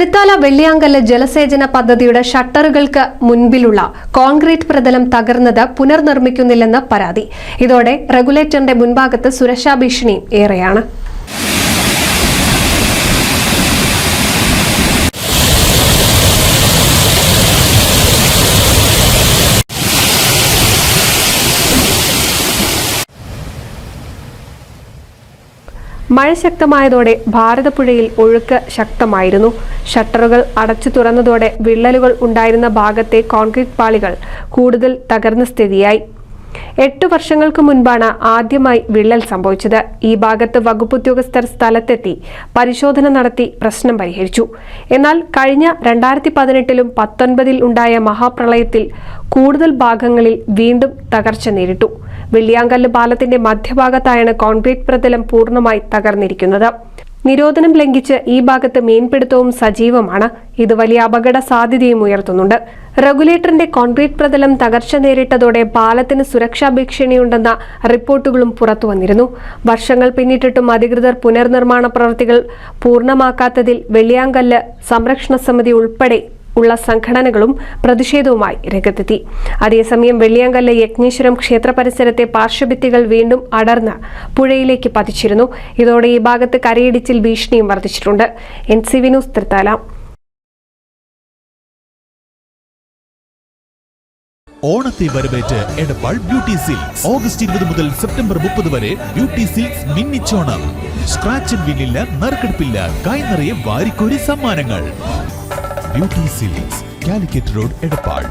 തൃത്താല വെള്ളിയാങ്കല്ല് ജലസേചന പദ്ധതിയുടെ ഷട്ടറുകൾക്ക് മുൻപിലുള്ള കോൺക്രീറ്റ് പ്രതലം തകർന്നത് പുനർനിർമ്മിക്കുന്നില്ലെന്ന് പരാതി. ഇതോടെ റെഗുലേറ്ററിന്റെ മുൻഭാഗത്ത് സുരക്ഷാ ഭീഷണിയും ഏറെയാണ്. മഴ ശക്തമായതോടെ ഭാരതപ്പുഴയിൽ ഒഴുക്ക് ശക്തമായിരുന്നു. ഷട്ടറുകൾ അടച്ചു തുറന്നതോടെ വിള്ളലുകൾ ഉണ്ടായിരുന്ന ഭാഗത്തെ കോൺക്രീറ്റ് പാളികൾ കൂടുതൽ തകർന്ന സ്ഥിതിയായി. 8 വർഷങ്ങൾക്ക് മുൻപാണ് ആദ്യമായി വിള്ളൽ സംഭവിച്ചത്. ഈ ഭാഗത്ത് വകുപ്പുദ്യോഗസ്ഥർ സ്ഥലത്തെത്തി പരിശോധന നടത്തി പ്രശ്നം പരിഹരിച്ചു. എന്നാൽ കഴിഞ്ഞ 2018-ലും 2019-ൽ ഉണ്ടായ മഹാപ്രളയത്തിൽ കൂടുതൽ ഭാഗങ്ങളിൽ വീണ്ടും തകർച്ച നേരിട്ടു. വെള്ളിയാങ്കല്ല് പാലത്തിന്റെ മധ്യഭാഗത്തായാണ് കോൺക്രീറ്റ് പ്രതലം പൂർണ്ണമായി തകർന്നിരിക്കുന്നത്. നിരോധനം ലംഘിച്ച് ഈ ഭാഗത്ത് മീൻപിടുത്തവും സജീവമാണ്. ഇത് വലിയ അപകട സാധ്യതയും ഉയർത്തുന്നുണ്ട്. റെഗുലേറ്ററിന്റെ കോൺക്രീറ്റ് പ്രതലം തകർച്ച നേരിട്ടതോടെ പാലത്തിന് സുരക്ഷാ ഭീഷണിയുണ്ടെന്ന റിപ്പോർട്ടുകളും പുറത്തുവന്നിരുന്നു. വർഷങ്ങൾ പിന്നിട്ടിട്ടും അധികൃതർ പുനർനിർമ്മാണ പ്രവൃത്തികൾ പൂർണ്ണമാക്കാത്തതിൽ വെള്ളിയാങ്കല്ല് സംരക്ഷണ സമിതി ഉൾപ്പെടെ ഉള്ള സംഘടനകളും പ്രതിഷേധവുമായി രംഗത്തെത്തി. അതേസമയം വെള്ളിയാങ്കല്ല് യജ്ഞേശ്വരം ക്ഷേത്ര പരിസരത്തെ പാർശ്വഭിത്തികൾ വീണ്ടും അടർന്ന് പുഴയിലേക്ക് പതിച്ചിരുന്നു. ഇതോടെ ഈ ഭാഗത്ത് കരയിടിച്ചിൽ ഭീഷണിയും വർദ്ധിച്ചിട്ടുണ്ട്. NCV news Thrithala. ഓണത്തെ വരവേറ്റ് എടപ്പാൾ ബ്യൂട്ടി സിൽക്സ്. ഓഗസ്റ്റ് 20 മുതൽ സെപ്റ്റംബർ 30 വരെ ബ്യൂട്ടി സിൽക്സ് മിന്നിച്ചോണം. സ്ക്രാച്ച് ആൻഡ് വിന്നില്ല, നറുക്കെടുപ്പില്ല, കൈ നിറയെ വാരിക്കോരി സമ്മാനങ്ങൾ. Beauty silks, Calicut road, Edappal.